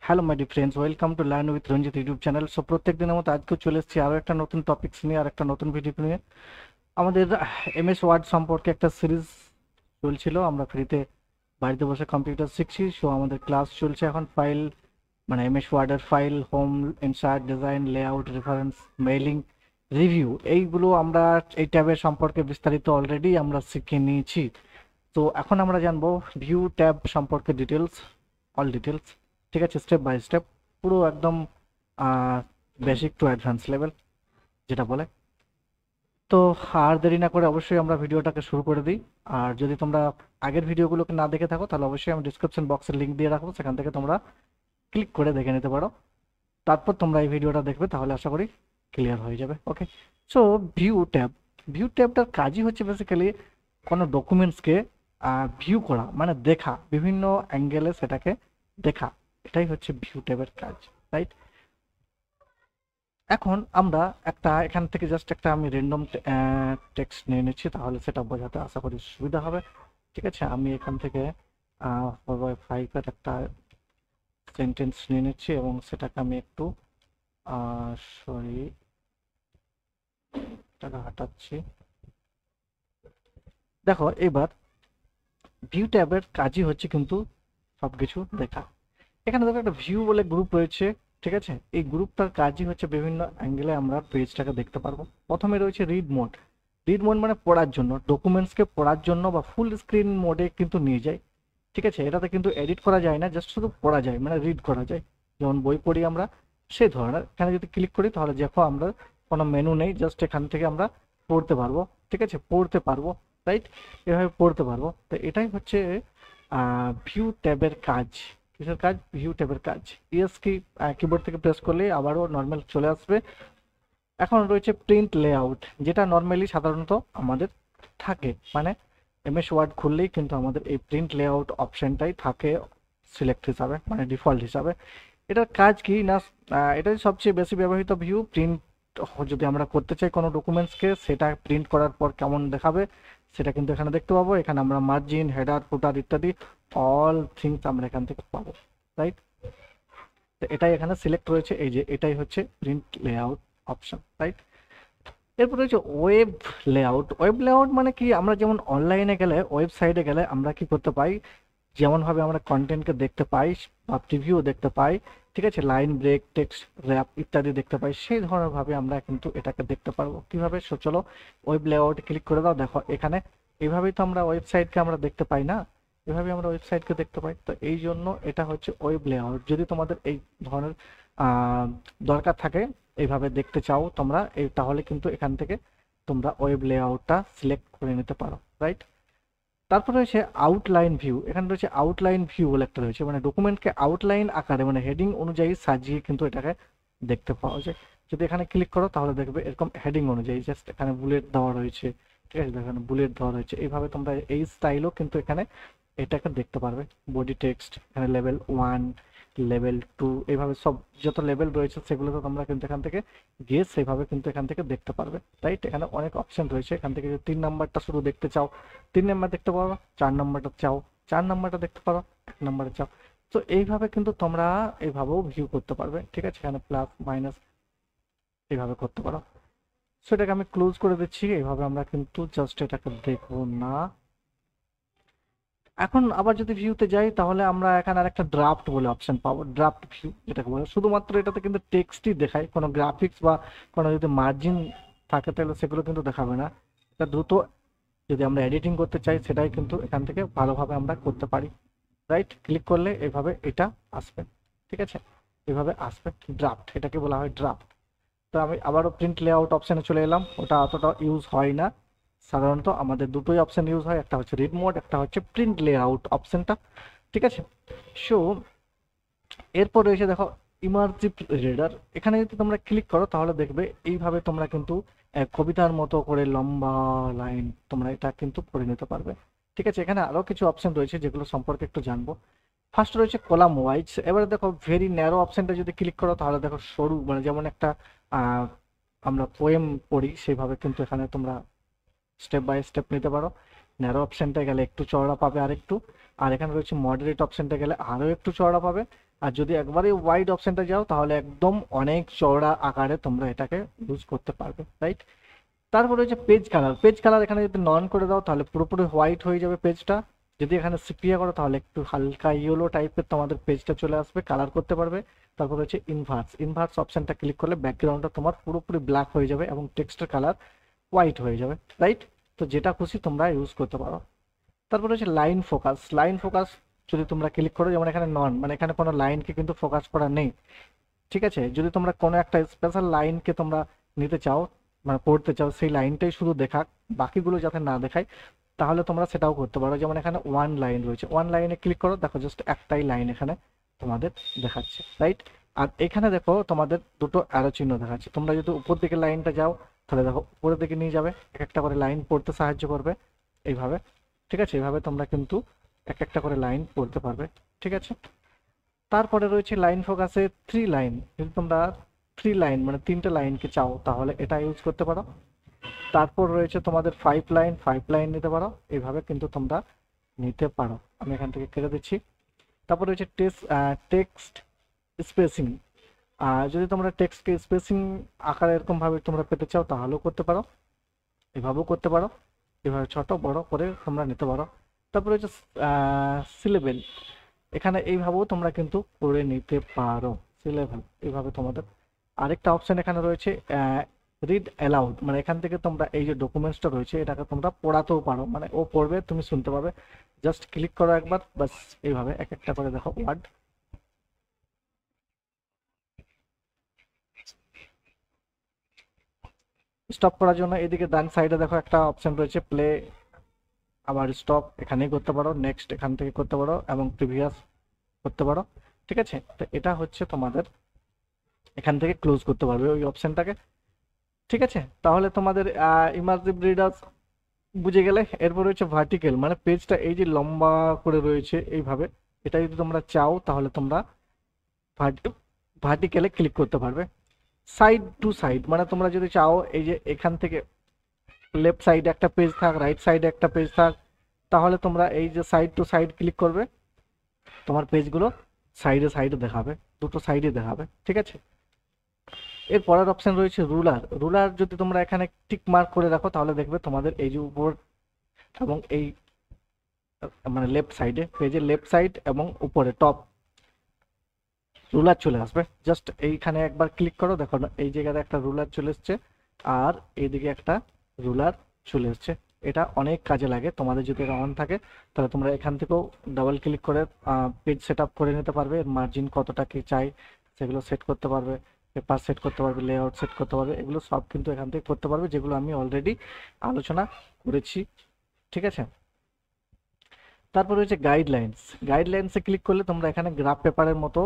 Hello my D friends, welcome to learn with Ranjit YouTube channel. So প্রত্যেক দিনের মতো আজকেও চলে এসেছি আরও একটা নতুন টপিকস নিয়ে আর একটা নতুন ভিডিও নিয়ে। আমাদের এমএস ওয়ার্ড সম্পর্কে একটা সিরিজ চলছিল, আমরা ফ্রিতে বাড়িতে বসে কম্পিউটার শিখছি। সো আমাদের ক্লাস চলছে এখন ফাইল, মানে এমএস ওয়ার্ডের file, home, insert, design, layout, reference, mailing, review, এইগুলো আমরা এই ট্যাবের সম্পর্কে বিস্তারিত অলরেডি আমরা শিখে নিয়েছি। তো এখন আমরা জানবো ভিউ ট্যাব সম্পর্কে ডিটেলস, অল ডিটেলস। ঠিক আছে, স্টেপ বাই স্টেপ, পুরো একদম বেসিক টু অ্যাডভান্স লেভেল যেটা বলে। তো আর দেরি না করে অবশ্যই আমরা ভিডিওটাকে শুরু করে দিই। আর যদি তোমরা আগের ভিডিওগুলোকে না দেখে থাকো তাহলে অবশ্যই আমি ডিসক্রিপশন বক্সের লিঙ্ক দিয়ে রাখবো, সেখান থেকে তোমরা ক্লিক করে দেখে নিতে পারো। তারপর তোমরা এই ভিডিওটা দেখবে, তাহলে আশা করি ক্লিয়ার হয়ে যাবে। ওকে, সো ভিউ ট্যাব, ভিউ ট্যাবটার কাজই হচ্ছে বেসিক্যালি কোনো ডকুমেন্টসকে ভিউ করা, মানে দেখা, বিভিন্ন অ্যাঙ্গেলে সেটাকে দেখা, এটাই হচ্ছে ভিউ ট্যাবের কাজ, রাইট? এখন আমরা একটা এখান থেকে জাস্ট একটা আমি র্যান্ডম টেক্সট নিয়ে নিচ্ছি, তাহলে সেটা বোঝাতে আশা করি সুবিধা হবে। ঠিক আছে, আমি এখান থেকে 4x5 এর একটা সেন্টেন্স নিয়ে নিচ্ছি এবং সেটাকে আমি একটু সরি, এটাকে হাঁটাচ্ছি। দেখো এবার ভিউ ট্যাবের কাজই হচ্ছে কিন্তু সবকিছু দেখা। এখানে দেখো একটা ভিউ বলে গ্রুপ রয়েছে, ঠিক আছে? এই গ্রুপটার কাজই হচ্ছে বিভিন্ন অ্যাঙ্গেলে আমরা পেজটাকে দেখতে পারবো। প্রথমে রয়েছে রিড মোড। রিড মোড মানে পড়ার জন্য, ডকুমেন্টসকে পড়ার জন্য বা ফুল স্ক্রিন মোডে কিন্তু নিয়ে যায়। ঠিক আছে, এটাতে কিন্তু এডিট করা যায় না, জাস্ট শুধু পড়া যায়, মানে রিড করা যায়। যেমন বই পড়ি আমরা, সেই ধরনের। এখানে যদি ক্লিক করি তাহলে দেখো আমরা কোনো মেনু নেই, জাস্ট এখান থেকে আমরা পড়তে পারবো। ঠিক আছে, পড়তে পারবো, রাইট? এভাবে পড়তে পারবো। তো এটাই হচ্ছে ভিউ ট্যাবের কাজ। কিসের কাজ? ভিউ ট্যাবের কাজ। ইএস কি কিবোর্ড থেকে প্রেস করলে আবারও নর্মাল চলে আসবে। এখন রয়েছে প্রিন্ট লেআউট, যেটা নর্মালি সাধারণত আমাদের থাকে, মানে এমএস ওয়ার্ড খুললেই কিন্তু আমাদের এই প্রিন্ট লেআউট অপশনটাই থাকে সিলেক্ট হিসাবে, মানে ডিফল্ট হিসাবে। এটার কাজ কি না, এটাই সবচেয়ে বেশি ব্যবহৃত ভিউ। প্রিন্ট যদি আমরা করতে চাই কোনো ডকুমেন্টসকে, সেটা প্রিন্ট করার পর কেমন দেখাবে সেটা কিন্তু এখানে দেখতে পাবো। এখানে আমরা মার্জিন, হেডার, ফুটার ইত্যাদি অল থিংস আমরা এখান থেকে পাবো, রাইট? তো এটাই এখানে সিলেক্ট রয়েছে, এই যে এটাই হচ্ছে প্রিন্ট লেআউট অপশন, রাইট? এরপর রয়েছে ওয়েব লেআউট। ওয়েব লেআউট মানে কি, আমরা যেমন অনলাইনে গেলে, ওয়েবসাইটে গেলে আমরা কি করতে পাই, যেমনভাবে আমরা কন্টেন্টকে দেখতে পাই বা প্রিভিউ দেখতে পাই, ঠিক আছে, লাইন ব্রেক, টেক্সট র্যাপ ইত্যাদি দেখতে পাই, সেই ধরনের ভাবে আমরা কিন্তু এটাকে দেখতে পারবো। কিভাবে? চলো ওয়েব লেআউট ক্লিক করে দাও। দেখো এখানে এইভাবেই তো আমরা ওয়েবসাইটকে আমরা দেখতে পাই না, এভাবে আমরা ওয়েবসাইটকে দেখতে পাই। তো এই জন্য এটা হচ্ছে ওয়েব লেআউট। যদি তোমাদের এই ধরনের আহ, দরকার থাকে, এইভাবে দেখতে চাও তোমরা, এই তাহলে কিন্তু এখান থেকে তোমরা ওয়েব লেআউটটা সিলেক্ট করে নিতে পারো, রাইট? তারপর রয়েছে আউটলাইন ভিউ। এখানে রয়েছে আউটলাইন ভিউ বলে একটা রয়েছে, মানে ডকুমেন্টকে আউটলাইন আকারে, মানে হেডিং অনুযায়ী সাজিয়ে কিন্তু এটাকে দেখতে পাওয়া যায়। যদি এখানে ক্লিক করো তাহলে দেখবে এরকম হেডিং অনুযায়ী, জাস্ট এখানে বুলেট দেওয়া রয়েছে, ঠিক আছে, এখানে বুলেট দেওয়া রয়েছে। এইভাবে তোমরা এই স্টাইলও কিন্তু এখানে এটাকে দেখতে পারবে। বডি টেক্সট, এখানে লেভেল 1, লেভেল 2, এইভাবে সব যত লেভেল রয়েছে সেগুলো তো তোমরা কিন্তু এখান থেকে গিয়ে সেভাবে কিন্তু এখান থেকে দেখতে পারবে, রাইট? এখানে অনেক অপশন রয়েছে। এখান থেকে যদি 3 নাম্বারটা শুধু দেখতে চাও 3 নাম্বার দেখতে পারো, 4 নাম্বারটা চাও 4 নাম্বারটা দেখতে পারো, 1 নাম্বারে চাও। তো এইভাবে কিন্তু তোমরা এইভাবেও ভিউ করতে পারবে, ঠিক আছে? এখানে প্লাস মাইনাস এইভাবে করতে পারো। সো এটাকে আমি ক্লোজ করে দিচ্ছি। এইভাবে আমরা কিন্তু জাস্ট এটাকে দেখবো না। এখন আবার যদি ভিউতে যাই তাহলে আমরা এখানে আরেকটা ড্রাফট বলে অপশন পাবো। ড্রাফট ভিউ যেটাকে বলে, শুধুমাত্র এটাতে কিন্তু টেক্সটই দেখায়, কোনো গ্রাফিক্স বা কোনো যদি মার্জিন থাকে তাহলে সেগুলো কিন্তু দেখাবে না। এটা দ্রুত যদি আমরা এডিটিং করতে চাই সেটাই কিন্তু এখান থেকে ভালোভাবে আমরা করতে পারি, রাইট? ক্লিক করলে এইভাবে এটা আসবে, ঠিক আছে, এইভাবে আসবে। ড্রাফট, এটাকে বলা হয় ড্রাফট। তো আমি আবারও প্রিন্ট লেআউট অপশানে চলে এলাম। ওটা অতটা ইউজ হয় না, সাধারণত আমাদের দুটোই অপশান ইউজ হয়, একটা হচ্ছে রিড মোড, একটা হচ্ছে প্রিন্ট লেআউট অপশানটা, ঠিক আছে? সো এরপর রয়েছে দেখো ইমার্জিভ রিডার। এখানে যদি তোমরা ক্লিক করো তাহলে দেখবে এইভাবে তোমরা কিন্তু কবিতার মতো করে লম্বা লাইন তোমরা এটা কিন্তু পড়ে নিতে পারবে, ঠিক আছে? এখানে আরও কিছু অপশন রয়েছে যেগুলো সম্পর্কে একটু জানবো। ফার্স্ট রয়েছে কলাম ওয়াইজ। এবারে দেখো ভেরি ন্যারো অপশনটা যদি ক্লিক করো তাহলে দেখো সরু, মানে যেমন একটা আহ, আমরা পোয়েম পড়ি সেভাবে কিন্তু এখানে তোমরা স্টেপ বাই স্টেপ নিতে পারো। ন্যারো অপশনটা গেলে একটু চওড়া পাবে আর একটু, আর এখানে রয়েছে মডারেট অপশনটা গেলে আরও একটু চওড়া পাবে। আর যদি একবারে ওয়াইড অপশনটা যাও তাহলে একদম অনেক চওড়া আকারে তোমরা এটাকে ইউজ করতে পারবে, রাইট? তারপরে হচ্ছে পেজ কালার। পেজ কালার এখানে যদি নন করে দাও তাহলে পুরোপুরি হোয়াইট হয়ে যাবে পেজটা। যদি এখানে সিপিয়া করো তাহলে একটু হালকা ইয়েলো টাইপের তোমাদের পেজটা চলে আসবে, কালার করতে পারবে। তারপর হচ্ছে ইনভার্স। ইনভার্স অপশনটা ক্লিক করলে ব্যাকগ্রাউন্ডটা তোমার পুরোপুরি ব্ল্যাক হয়ে যাবে এবং টেক্সটের কালার হোয়াইট হয়ে যাবে, রাইট? তো যেটা খুশি তোমরা ইউজ করতে পারো। তারপরে হচ্ছে লাইন ফোকাস। লাইন ফোকাস যদি তোমরা ক্লিক করো, যেমন এখানে নন, মানে এখানে কোনো লাইনকে কিন্তু ফোকাস করা নেই, ঠিক আছে? যদি তোমরা কোনো একটা স্পেশাল লাইনকে তোমরা নিতে চাও, মানে পড়তে চাও, সেই লাইনটাই শুধু দেখাক, বাকিগুলো যাতে না দেখায়, তাহলে তোমরা সেটাও করতে পারো। যেমন এখানে ওয়ান লাইন রয়েছে, ওয়ান লাইনে ক্লিক করো, দেখো জাস্ট একটাই লাইন এখানে তোমাদের দেখাচ্ছে, রাইট? আর এখানে দেখো তোমাদের দুটো অ্যারো চিহ্ন দেখাচ্ছে। তোমরা যদি উপর দিকে লাইনটা যাও তাহলে দেখো উপরের দিকে নিয়ে যাবে, এক একটা করে লাইন পড়তে সাহায্য করবে এইভাবে, ঠিক আছে? এইভাবে তোমরা কিন্তু এক একটা করে লাইন পড়তে পারবে, ঠিক আছে? তারপরে রয়েছে লাইন ফোকাসে থ্রি লাইন। যদি তোমরা থ্রি লাইন মানে তিনটে লাইনকে চাও তাহলে এটা ইউজ করতে পারো। তারপর রয়েছে তোমাদের ফাইভ লাইন, ফাইভ লাইন নিতে পারো, এইভাবে কিন্তু তোমরা নিতে পারো। আমি এখান থেকে কেটে দিচ্ছি। তারপর রয়েছে টেক্সট স্পেসিং। আর যদি তোমরা টেক্সটকে স্পেসিং আকারে এরকমভাবে তোমরা পেতে চাও তাহলেও করতে পারো, এভাবেও করতে পারো, এভাবে ছোট বড় করে তোমরা নিতে পারো। তারপরে হচ্ছে সিলেবেল। এখানে এইভাবেও তোমরা কিন্তু করে নিতে পারো, সিলেবেল এইভাবে তোমাদের। আরেকটা অপশন এখানে রয়েছে রিড অ্যালাউড, মানে এখান থেকে তোমরা এই যে ডকুমেন্টসটা রয়েছে এটাকে তোমরা পড়াতেও পারো, মানে ও পড়বে তুমি শুনতে পাবে। জাস্ট ক্লিক করো একবার, বাস এইভাবে এক একটা করে দেখো ওয়ার্ড। স্টপ করার জন্য এদিকে ডান সাইডে দেখো একটা অপশন রয়েছে প্লে, আবার স্টপ এখানেই করতে পারো, নেক্সট এখান থেকে করতে পারো এবং প্রিভিয়াস করতে পারো, ঠিক আছে? তো এটা হচ্ছে তোমাদের এখান থেকে ক্লোজ করতে পারবে ওই অপশনটাকে, ঠিক আছে? তাহলে তোমাদের ইমার্সিভ রিডার্স বুঝে গেলে। এরপর রয়েছে ভার্টিক্যাল, মানে পেজটা এই যে লম্বা করে রয়েছে এইভাবে, এটা যদি তোমরা চাও তাহলে তোমরা ভার্টিক্যালে ক্লিক করতে পারবে। সাইড টু সাইড, মানে তোমরা যদি চাও এই যে এখান থেকে লেফট সাইডে একটা পেজ থাক, রাইট সাইডে একটা পেজ থাক, তাহলে তোমরা এই যে সাইড টু সাইড ক্লিক করবে, তোমার পেজগুলো সাইডে সাইডে দেখাবে, দুটো সাইডে দেখাবে, ঠিক আছে? এর পরের অপশন রয়েছে রুলার। রুলার যদি তোমরা এখানে টিক মার্ক করে রাখো তাহলে দেখবে তোমাদের এই যে উপর এবং এই মানে লেফট সাইডে, পেজের লেফট সাইড এবং উপরে টপ রুলার চলে আসবে। জাস্ট এইখানে একবার ক্লিক করো, দেখো না এই জায়গাতে একটা রুলার চলে এসছে আর এইদিকে একটা রুলার চলে এসছে। এটা অনেক কাজে লাগে, তোমাদের যদি এটা অন থাকে তাহলে তোমরা এখান থেকেও ডাবল ক্লিক করে পেজ সেট আপ করে নিতে পারবে। মার্জিন কতটা কি চাই সেগুলো সেট করতে পারবে, পেপার সেট করতে পারবে, লেআউট সেট করতে পারবে, এগুলো সব কিন্তু এখান থেকে করতে পারবে, যেগুলো আমি অলরেডি আলোচনা করেছি, ঠিক আছে? তারপর রয়েছে গাইডলাইন্স। গাইডলাইন্সে ক্লিক করলে তোমরা এখানে গ্রাফ পেপারের মতো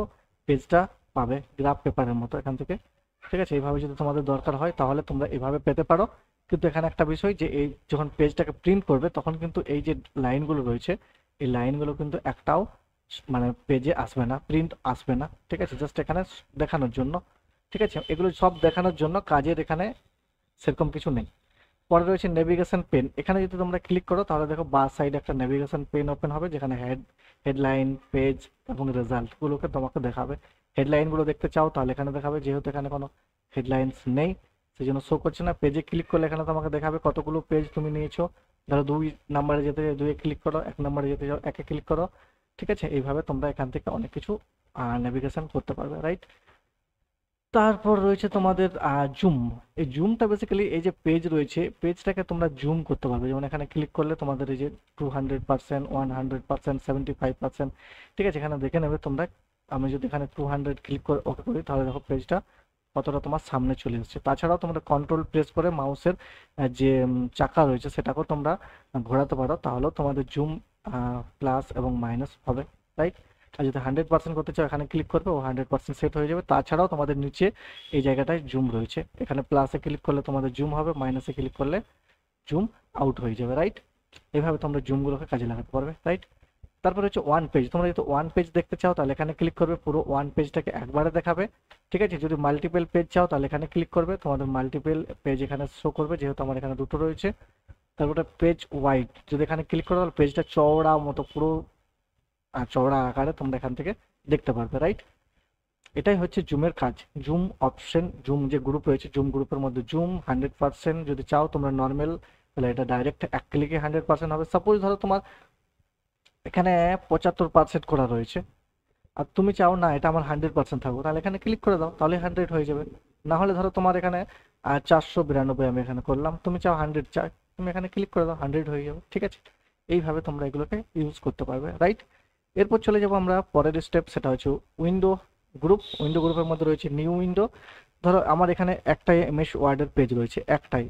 পেজটা পাবে, গ্রাফ পেপারের মতো এখান থেকে, ঠিক আছে? এইভাবে যদি তোমাদের দরকার হয় তাহলে তোমরা এইভাবে পেতে পারো। কিন্তু এখানে একটা বিষয় যে এই যখন পেজটাকে প্রিন্ট করবে তখন কিন্তু এই যে লাইনগুলো রয়েছে এই লাইনগুলো কিন্তু একটাও মানে পেজে আসবে না, প্রিন্ট আসবে না, ঠিক আছে? জাস্ট এখানে দেখানোর জন্য, ঠিক আছে? এগুলো সব দেখানোর জন্য, কাজের এখানে সেরকম কিছু নেই। পরে রয়েছে নেভিগেশন পেন। এখানে যদি তোমরা ক্লিক করো তাহলে দেখো বাঁ সাইডে একটা নেভিগেশন পেন ওপেন হবে, যেখানে হেডলাইন, পেজ এবং রেজাল্ট গুলোকে তোমাকে দেখাবে। হেডলাইন গুলো দেখতে চাও তাহলে এখানে দেখাবে, যেহেতু এখানে কোনো হেডলাইন্স নেই সেই জন্য শো করছে না। পেজে ক্লিক করলে এখানে তোমাকে দেখাবে কতগুলো পেজ তুমি নিয়েছো। ধরো 2 নাম্বারে যেতে চাও 2 এ ক্লিক করো, 1 নাম্বারে যেতে চাও 1 এ ক্লিক করো, ঠিক আছে? এইভাবে তোমরা এখান থেকে অনেক কিছু নেভিগেশন করতে পারবে, রাইট? তারপর রয়েছে তোমাদের জুম। এই জুমটা বেসিক্যালি এই যে পেজ রয়েছে পেজটাকে তোমরা জুম করতে পারবে। যেমন এখানে ক্লিক করলে তোমাদের এই যে 200%, 100%, 75%, ঠিক আছে? এখানে দেখে নেবে তোমরা। আমি যদি এখানে 200 ক্লিক করে ওকে করি তাহলে দেখো পেজটা কতটা তোমার সামনে চলে এসেছে। তাছাড়াও তোমরা কন্ট্রোল প্রেস করে মাউসের যে চাকা রয়েছে সেটাকেও তোমরা ঘোরাতে পারো, তাহলেও তোমাদের জুম প্লাস এবং মাইনাস হবে, রাইট? আর যদি 100% করতে চাও এখানে ক্লিক করবে, ও 100% সেট হয়ে যাবে। তাছাড়াও তোমাদের নিচে এই জায়গাটায় জুম রয়েছে, এখানে প্লাসে ক্লিক করলে তোমাদের জুম হবে, মাইনাসে ক্লিক করলে জুম আউট হয়ে যাবে, রাইট? এইভাবে তোমরা জুমগুলোকে কাজে লাগাতে পারবে, রাইট? তারপরে হচ্ছে ওয়ান পেজ। তোমরা যদি ওয়ান পেজ দেখতে চাও তাহলে এখানে ক্লিক করবে, পুরো ওয়ান পেজটাকে একবারে দেখাবে, ঠিক আছে? যদি মাল্টিপল পেজ চাও তাহলে এখানে ক্লিক করবে, তোমাদের মাল্টিপল পেজ এখানে শো করবে, যেহেতু আমার এখানে দুটো রয়েছে। তারপরে পেজ ওয়াইড, যদি এখানে ক্লিক করো তাহলে পেজটা চওড়া মতো পুরো চওড়া আকারে তোমরা এখান থেকে দেখতে পারবে, রাইট? এটাই হচ্ছে জুমের কাজ। জুম অপশন, জুম যে গ্রুপ রয়েছে, জুম গ্রুপের মধ্যে জুম 100%। যদি চাও তোমরা নর্মাল, তাহলে এটা ডাইরেক্ট এক ক্লিকে 100% হবে। সাপোজ ধরো তোমার এখানে 75% করা রয়েছে, আর তুমি চাও না এটা আমার 100% থাকবো, তাহলে এখানে ক্লিক করে দাও, তাহলে 100 হয়ে যাবে। না হলে ধরো তোমার এখানে 492 আমি এখানে করলাম, তুমি চাও 100 চাই, তুমি এখানে ক্লিক করে দাও, 100 হয়ে যাবে, ঠিক আছে? এইভাবে তোমরা এগুলোকে ইউজ করতে পারবে, রাইট? এরপর চলে যাবো আমরা পরের স্টেপ, সেটা হচ্ছে উইন্ডো গ্রুপ। উইন্ডো গ্রুপের মধ্যে রয়েছে নিউ উইন্ডো। ধরো আমার এখানে একটাই এমএস ওয়ার্ডের পেজ রয়েছে, একটাই।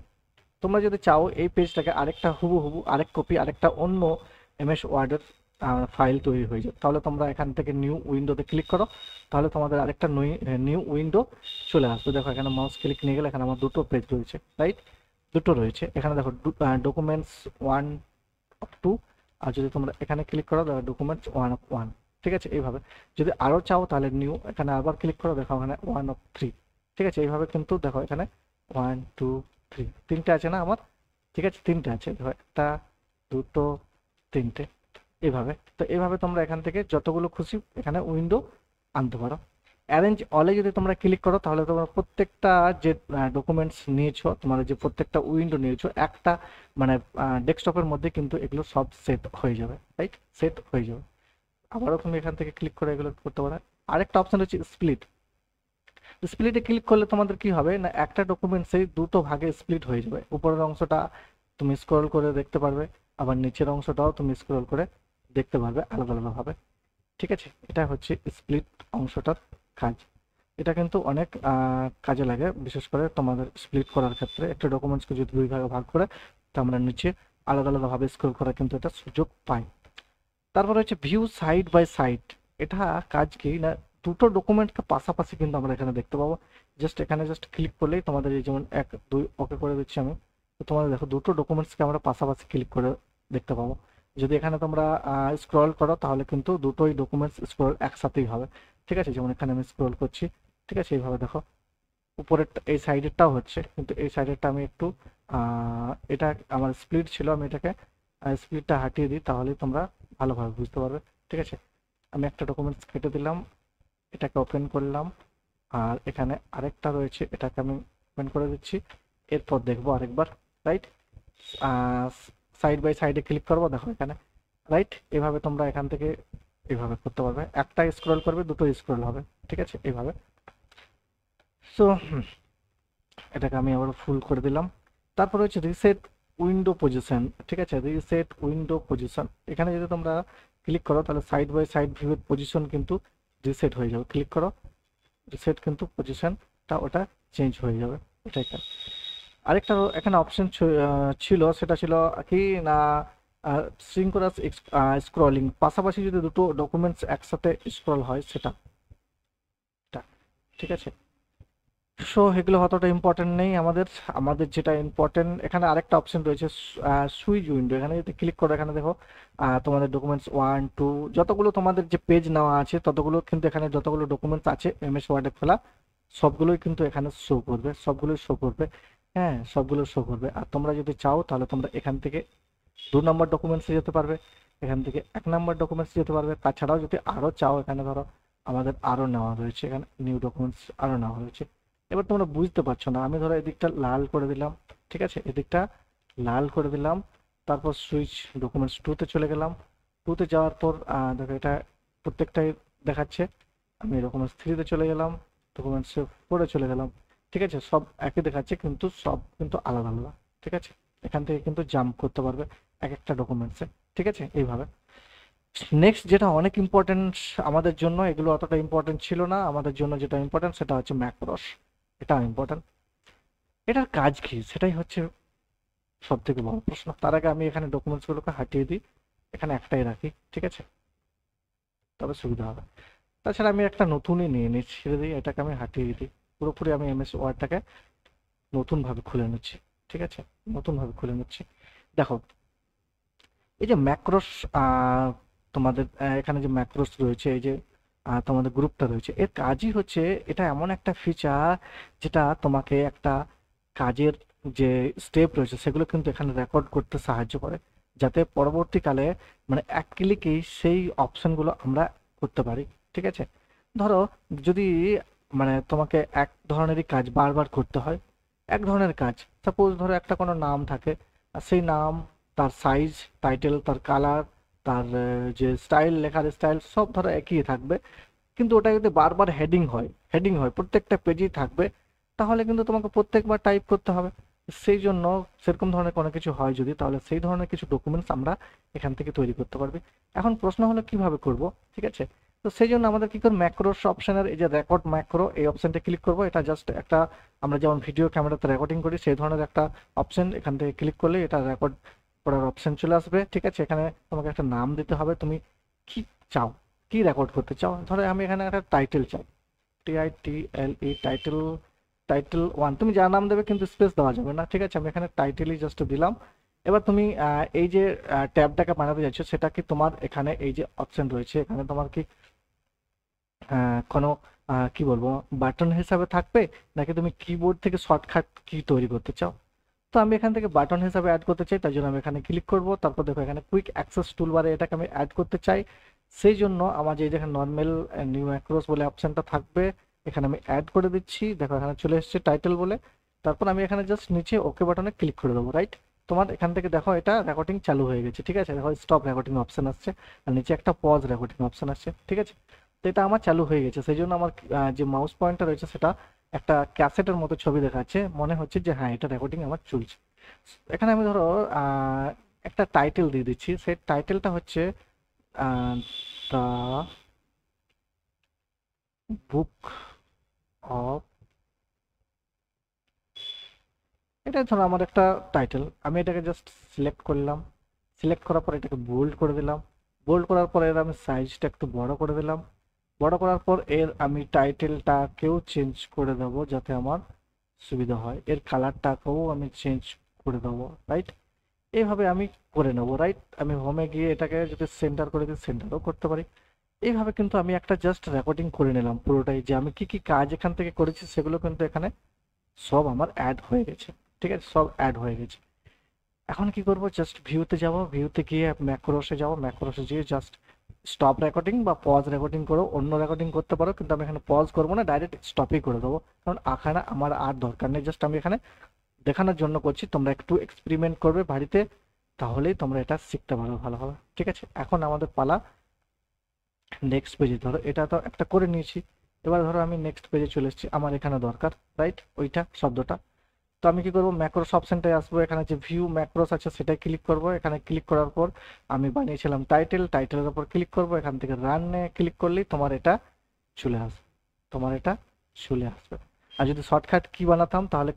তোমরা যদি চাও এই পেজটাকে আরেকটা হুবহু আরেক কপি আরেকটা অন্য এমএস ওয়ার্ডের ফাইল তৈরি হয়ে যায়, তাহলে তোমরা এখান থেকে নিউ উইন্ডোতে ক্লিক করো, তাহলে তোমাদের আরেকটা নিউ উইন্ডো চলে আসবে। দেখো এখানে মাউস ক্লিক নিয়ে গেলে এখানে আমার দুটো পেজ রয়েছে, রাইট? দুটো রয়েছে এখানে, দেখো ডকুমেন্টস 1 of 2। আর যদি তোমরা এখানে ক্লিক করো দেখো ডকুমেন্টস 1 of 1, ঠিক আছে? এইভাবে যদি আরও চাও তাহলে নিউ, এখানে আবার ক্লিক করো, দেখো এখানে 1 of 3, ঠিক আছে? এইভাবে কিন্তু দেখো এখানে 1 2 3 তিনটে আছে না আমার, ঠিক আছে? তিনটে আছে, দেখো একটা দুটো তিনটে, এইভাবে। তো এইভাবে তোমরা এখান থেকে যতগুলো খুশি এখানে উইন্ডো আনতে পারো। অ্যারেঞ্জ অলে যদি তোমরা ক্লিক করো তাহলে তোমরা প্রত্যেকটা যে ডকুমেন্টস নিয়েছো, তোমরা যে প্রত্যেকটা উইন্ডো নিয়েছো একটা মানে ডেস্কটপের মধ্যে কিন্তু এগুলো সব সেট হয়ে যাবে, রাইট? সেট হয়ে যাবে। আবারও তুমি এখান থেকে ক্লিক করে এগুলো করতে পারো। আরেকটা অপশন হচ্ছে স্প্লিট। স্প্লিটে ক্লিক করলে তোমাদের কি হবে না, একটা ডকুমেন্টসে দুটো ভাগে স্প্লিট হয়ে যাবে। উপরের অংশটা তুমি স্ক্রল করে দেখতে পারবে, আবার নিচের অংশটাও তুমি স্ক্রল করে দেখতে পারবে আলাদা আলাদাভাবে, ঠিক আছে? এটা হচ্ছে স্প্লিট অংশটার কাজ। এটা কিন্তু অনেক কাজে লাগে, বিশেষ করে তোমাদের স্প্লিট করার ক্ষেত্রে। একটা ডকুমেন্টসকে যদি দুই ভাগে ভাগ করে তো আমরা নিচে আলাদা আলাদাভাবে স্ক্রল করার কিন্তু এটা সুযোগ পাই। তারপরে হচ্ছে ভিউ সাইড বাই সাইড। এটা কাজ কি না, দুটো ডকুমেন্টকে পাশাপাশি কিন্তু আমরা এখানে দেখতে পাবো। জাস্ট এখানে জাস্ট ক্লিক করলেই তোমাদের এই যেমন 1 2 ওকে করে দিচ্ছি আমি, তো তোমাদের দেখো দুটো ডকুমেন্টসকে আমরা পাশাপাশি ক্লিক করে দেখতে পাবো। যদি এখানে তোমরা স্ক্রল করো তাহলে কিন্তু দুটোই ডকুমেন্টস স্ক্রল একসাথেই হবে, ঠিক আছে? যেমন এখানে আমি স্ক্রল করছি, ঠিক আছে? এইভাবে দেখো উপরের এই সাইডেরটাও হচ্ছে, কিন্তু এই সাইডেরটা আমি একটু এটা আমার স্প্লিট ছিল, আমি এটাকে স্প্লিটটা হাটিয়ে দিই, তাহলেই তোমরা ভালোভাবে বুঝতে পারবে, ঠিক আছে? আমি একটা ডকুমেন্টস কেটে দিলাম, এটাকে ওপেন করলাম, আর এখানে আরেকটা রয়েছে, এটাকে আমি ওপেন করে দিচ্ছি। এরপর দেখবো আরেকবার, রাইট? সাইড বাই সাইডে ক্লিক করবো, দেখো এখানে, রাইট? এভাবে তোমরা এখান থেকে এইভাবে করতে পারবে। একটা স্ক্রল করবে দুটো স্ক্রল হবে, ঠিক আছে? এইভাবে। সো এটাকে আমি আবার ফুল করে দিলাম। তারপর হচ্ছে রিসেট উইন্ডো পজিশন, ঠিক আছে? রিসেট উইন্ডো পজিশন, এখানে যদি তোমরা ক্লিক করো তাহলে সাইড বাই সাইড ভিউয়ের পজিশন কিন্তু রিসেট হয়ে যাবে। ক্লিক করো, রিসেট কিন্তু পজিশনটা ওটা চেঞ্জ হয়ে যাবে, এটাই কাজ। আরেকটা এখানে অপশন ছিল, সেটা ছিল কি না সিঙ্ক্রোনাস স্ক্রলিং, পাশাপাশি যদি দুটো ডকুমেন্টস একসাথে স্ক্রল হয় সেটা, ঠিক আছে? সো এগুলো অতটা ইম্পর্টেন্ট নেই আমাদের। আমাদের যেটা ইম্পর্টেন্ট, এখানে আরেকটা অপশন রয়েছে সুইচ উইন্ডো। এখানে যদি ক্লিক করো এখানে দেখো তোমাদের ডকুমেন্টস 1 2 যতগুলো তোমাদের যে পেজ নেওয়া আছে ততগুলো কিন্তু এখানে যতগুলো ডকুমেন্টস আছে এমএস ওয়ার্ডে খোলা সবগুলোই কিন্তু এখানে শো করবে, সবগুলোই শো করবে। হ্যাঁ, সবগুলো শো করবে। আর তোমরা যদি চাও তাহলে তোমরা এখান থেকে 2 নম্বর ডকুমেন্টসে যেতে পারবে, এখান থেকে 1 নম্বর ডকুমেন্টস যেতে পারবে। তাছাড়াও যদি আরও চাও, এখানে ধরো আমাদের আরও নেওয়া রয়েছে, এখানে নিউ ডকুমেন্টস আরও নেওয়া হয়েছে। এবার তোমরা বুঝতে পারছো না, আমি ধরো এদিকটা লাল করে দিলাম, ঠিক আছে? এদিকটা লাল করে দিলাম, তারপর সুইচ ডকুমেন্টস 2-তে চলে গেলাম। 2-তে যাওয়ার পর দেখো এটা প্রত্যেকটাই দেখাচ্ছে। আমি ডকুমেন্টস 3-তে চলে গেলাম, ডকুমেন্টস 4-এ চলে গেলাম, ঠিক আছে? সব একই দেখাচ্ছে কিন্তু সব কিন্তু আলাদা আলাদা, ঠিক আছে? এখান থেকে কিন্তু জাম্প করতে পারবে এক একটা ডকুমেন্টসে, ঠিক আছে? এইভাবে। নেক্সট যেটা অনেক ইম্পর্টেন্ট আমাদের জন্য, এগুলো অতটা ইম্পর্টেন্ট ছিল না আমাদের জন্য, যেটা ইম্পর্টেন্ট সেটা হচ্ছে ম্যাক্রোস। এটাও ইম্পর্টেন্ট। এটার কাজ কি সেটাই হচ্ছে সব থেকে বড় প্রশ্ন। তার আগে আমি এখানে ডকুমেন্টসগুলোকে হাটিয়ে দিই, এখানে একটাই রাখি, ঠিক আছে? তবে সুবিধা হবে। তাছাড়া আমি একটা নতুনই নিয়ে নিচ্ছি, ছেড়ে দিই, এটাকে আমি হাটিয়ে দিই। পুরোপুরি আমি এমএস ওয়ার্ডটাকে নতুনভাবে খুলে নিচ্ছি, ঠিক আছে? নতুনভাবে খুলে নিচ্ছি। দেখো এই যে ম্যাক্রোস, তোমাদের এখানে যে ম্যাক্রোস রয়েছে, এই যে তোমাদের গ্রুপটা রয়েছে, এর কাজই হচ্ছে এটা এমন একটা ফিচার যেটা তোমাকে একটা কাজের যে স্টেপ রয়েছে সেগুলো কিন্তু এখানে রেকর্ড করতে সাহায্য করে, যাতে পরবর্তীকালে মানে এক ক্লিকেই সেই অপশনগুলো আমরা করতে পারি। ঠিক আছে? ধরো যদি মানে তোমাকে এক ধরনেরই কাজ বারবার করতে হয়, এক ধরনের কাজ, সাপোজ ধরো একটা কোনো নাম থাকে, আর সেই নাম, তার সাইজ, টাইটেল, তার কালার, তার যে স্টাইল, লেখার স্টাইল সব ধরো একই থাকবে, কিন্তু ওটা যদি বারবার হেডিং হয় প্রত্যেকটা পেজেই থাকবে, তাহলে কিন্তু তোমাকে প্রত্যেকবার টাইপ করতে হবে। সেই জন্য সেরকম ধরনের কোনো কিছু হয় যদি, তাহলে সেই ধরনের কিছু ডকুমেন্টস আমরা এখান থেকে তৈরি করতে পারবি। এখন প্রশ্ন হলো কিভাবে করব, ঠিক আছে? তো সেই জন্য আমাদের কি করে, ম্যাক্রোস অপশনের এই যে রেকর্ড ম্যাক্রো, এই অপশনটা ক্লিক করব। এটা জাস্ট একটা, আমরা যেমন ভিডিও ক্যামেরাতে রেকর্ডিং করি সেই ধরনের একটা অপশন। এখান থেকে ক্লিক করলে এটা রেকর্ড করার অপশন চলে আসবে, ঠিক আছে? এখানে তোমাকে একটা নাম দিতে হবে, তুমি কি চাও, কি রেকর্ড করতে চাও। ধরো আমি এখানে একটা টাইটেল চাই, TITLE, টাইটেল, টাইটেল 1, তুমি যার নাম দেবে কিন্তু স্পেস দেওয়া যাবে না, ঠিক আছে? আমি এখানে টাইটেলই জাস্ট দিলাম। এবার তুমি এই যে ট্যাবটাকে বানাতে যাচ্ছ, সেটা কি তোমার এখানে এই যে অপশন রয়েছে, এখানে তোমার কি কোনো কি বলবো, বাটন হিসাবে থাকবে, নাকি তুমি কিবোর্ড থেকে শর্টকাট কি তৈরি করতে চাও? তো আমি এখান থেকে বাটন হিসাবে অ্যাড করতে চাই, তাই জন্য আমি এখানে ক্লিক করব। তারপর দেখো এখানে কুইক অ্যাক্সেস টুলবারে এটাকে আমি অ্যাড করতে চাই। সেই জন্য আমার যে দেখেন নর্মাল নিউ ম্যাক্রোস বলে অপশনটা থাকবে, এখানে আমি অ্যাড করে দিচ্ছি। দেখো এখানে চলে এসেছে টাইটেল বলে। তারপর আমি এখানে জাস্ট নিচে ওকে বাটনে ক্লিক করে দেবো, রাইট? তোমার এখান থেকে দেখো এটা রেকর্ডিং চালু হয়ে গেছে, ঠিক আছে? দেখো স্টপ রেকর্ডিং অপশন আসছে, আর নিচে একটা পজ রেকর্ডিং অপশন আসছে, ঠিক আছে? তো এটা আমার চালু হয়ে গেছে। সেই জন্য আমার যে মাউস পয়েন্টার রয়েছে সেটা একটা ক্যাসেটের মতো ছবি দেখাচ্ছে, মনে হচ্ছে যে হ্যাঁ এটা রেকর্ডিং আমার চলছে। এখানে আমি ধরো একটা টাইটেল দিয়ে দিচ্ছি, সেই টাইটেলটা হচ্ছে দ্য বুক অফ, এটা ধরো আমার একটা টাইটেল। আমি এটাকে জাস্ট সিলেক্ট করলাম, সিলেক্ট করার পর এটাকে বোল্ড করে দিলাম। বোল্ড করার পর এর আমি সাইজটা একটু বড় করে দিলাম। বড় করার পর এর আমি টাইটেলটাকেও চেঞ্জ করে দেবো যাতে আমার সুবিধা হয়। এর কালারটাকেও আমি চেঞ্জ করে দেবো, রাইট? এইভাবে আমি করে নেবো, রাইট? আমি হোমে গিয়ে এটাকে যদি সেন্টার করে দিই, সেন্টারও করতে পারি। এইভাবে কিন্তু আমি একটা জাস্ট রেকর্ডিং করে নিলাম পুরোটাই, যে আমি কি কি কাজ এখান থেকে করেছি সেগুলো কিন্তু এখানে সব আমার অ্যাড হয়ে গেছে, ঠিক আছে? সব অ্যাড হয়ে গেছে। এখন কি করব, জাস্ট ভিউতে যাব, ভিউতে গিয়ে ম্যাক্রোসে যাব, ম্যাক্রোসে গিয়ে জাস্ট স্টপ রেকর্ডিং বা পজ রেকর্ডিং করো, অন্য রেকর্ডিং করতে পারো, কিন্তু আমি এখানে পজ করবো না, ডাইরেক্ট স্টপই করে দেবো। কারণ এখানে আমার আর দরকার নেই, জাস্ট আমি এখানে দেখানোর জন্য করছি। তোমরা একটু এক্সপেরিমেন্ট করবে বাড়িতে, তাহলেই তোমরা এটা শিখতে পারো ভালোভাবে, ঠিক আছে? এখন আমাদের পালা নেক্সট পেজে। ধরো এটা তো একটা করে নিয়েছি, এবার ধরো আমি নেক্সট পেজে চলে এসেছি, আমার এখানে দরকার, রাইট, ওইটা শব্দটা। তো আমি কি করব, ম্যাক্রোস অপশনটায় আসবো, এখানে যে ভিউ ম্যাক্রোস আছে সেটাই ক্লিক করব। এখানে ক্লিক করার পর আমি বানিয়েছিলাম টাইটেল, টাইটেলের উপর ক্লিক করব। এখান থেকে রানে ক্লিক করলেই তোমার এটা চলে আসবে, তোমার এটা চলে আসবে। আর যদি শর্টকাট কি বানাতাম, তাহলে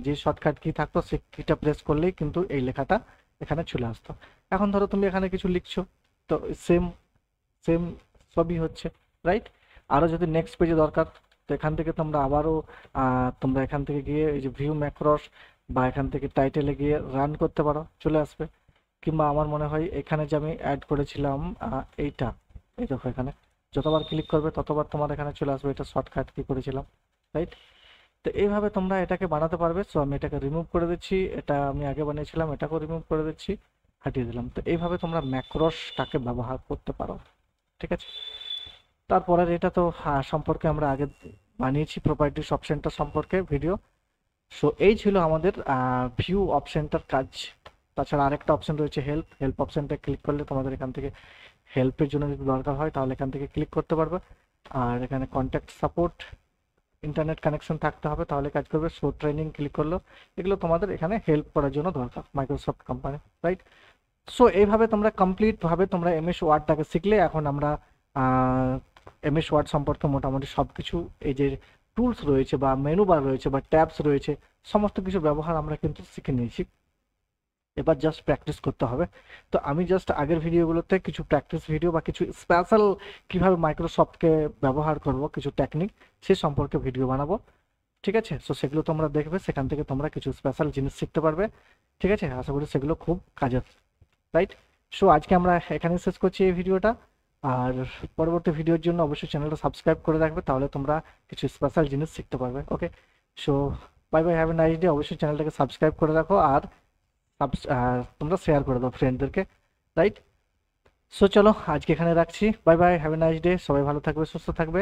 যে শর্টকাট কি থাকতো সে কিটা প্রেস করলেই কিন্তু এই লেখাটা এখানে চলে আসতো। এখন ধরো তুমি এখানে কিছু লিখছো, তো সেম সেম সবই হচ্ছে, রাইট? আরো যদি নেক্সট পেজে দরকার, তো এখান থেকে তোমরা আবারও তোমরা এখান থেকে গিয়ে এই যে ভিউ ম্যাক্রস বা এখান থেকে টাইটেলে গিয়ে রান করতে পারো, চলে আসবে। কিংবা আমার মনে হয় এখানে যে আমি অ্যাড করেছিলাম এইটা, এই দেখো এখানে যতবার ক্লিক করবে ততবার তোমার এখানে চলে আসবে, এটা শর্টকাট কি করেছিলাম, রাইট? তো এইভাবে তোমরা এটাকে বানাতে পারবে। সো আমি এটাকে রিমুভ করে দিচ্ছি, এটা আমি আগে বানিয়েছিলাম, এটাকেও রিমুভ করে দিচ্ছি, হাটিয়ে দিলাম। তো এইভাবে তোমরা ম্যাক্রসটাকে ব্যবহার করতে পারো, ঠিক আছে? তারপরের এটা তো সম্পর্কে আমরা আগে বানিয়েছি, প্রপার্টিস অপশনটা সম্পর্কে ভিডিও। সো এই ছিল আমাদের ভিউ অপশনটার কাজ। তাছাড়া আরেকটা অপশন রয়েছে হেল্প, হেল্প অপশনটা ক্লিক করলে তোমাদের এখান থেকে হেল্পের জন্য যদি দরকার হয় তাহলে এখান থেকে ক্লিক করতে পারবে। আর এখানে কন্ট্যাক্ট সাপোর্ট, ইন্টারনেট কানেকশন থাকতে হবে তাহলে কাজ করবে। শো ট্রেনিং ক্লিক করলো, এগুলো তোমাদের এখানে হেল্প করার জন্য দরকার, মাইক্রোসফট কোম্পানি, রাইট? সো এইভাবে তোমরা কমপ্লিট ভাবে তোমরা এমএস ওয়ার্ডটাকে শিখলে। এখন আমরা এমএস ওয়ার্ড সম্পর্কে মোটামুটি সব কিছু, এই যে টুলস রয়েছে বা মেনু বার রয়েছে বা ট্যাবস রয়েছে, সমস্ত কিছু ব্যবহার আমরা কিন্তু শিখে নিয়েছি। এবার জাস্ট প্র্যাকটিস করতে হবে। তো আমি জাস্ট আগের ভিডিওগুলোতে কিছু প্র্যাকটিস ভিডিও বা কিছু স্পেশাল কিভাবে মাইক্রোসফটকে ব্যবহার করব কিছু টেকনিক, সে সম্পর্কে ভিডিও বানাবো, ঠিক আছে? সো সেগুলো তোমরা দেখবে, সেখান থেকে তোমরা কিছু স্পেশাল জিনিস শিখতে পারবে, ঠিক আছে? আশা করি সেগুলো খুব কাজের, রাইট? সো আজকে আমরা এখানে শেষ করছি এই ভিডিওটা। আর পরবর্তী ভিডিওর জন্য অবশ্যই চ্যানেলটা সাবস্ক্রাইব করে রাখবে, তাহলে তোমরা কিছু স্পেশাল জিনিস শিখতে পারবে। Okay, so bye bye, have a nice day. অবশ্যই চ্যানেলটাকে সাবস্ক্রাইব করে রাখো, আর তোমরা শেয়ার করে দাও ফ্রেন্ডদেরকে, রাইট? সো চলো আজকে এখানে রাখছি, by bye, have a nice day, সবাই ভালো থাকবে, সুস্থ থাকবে।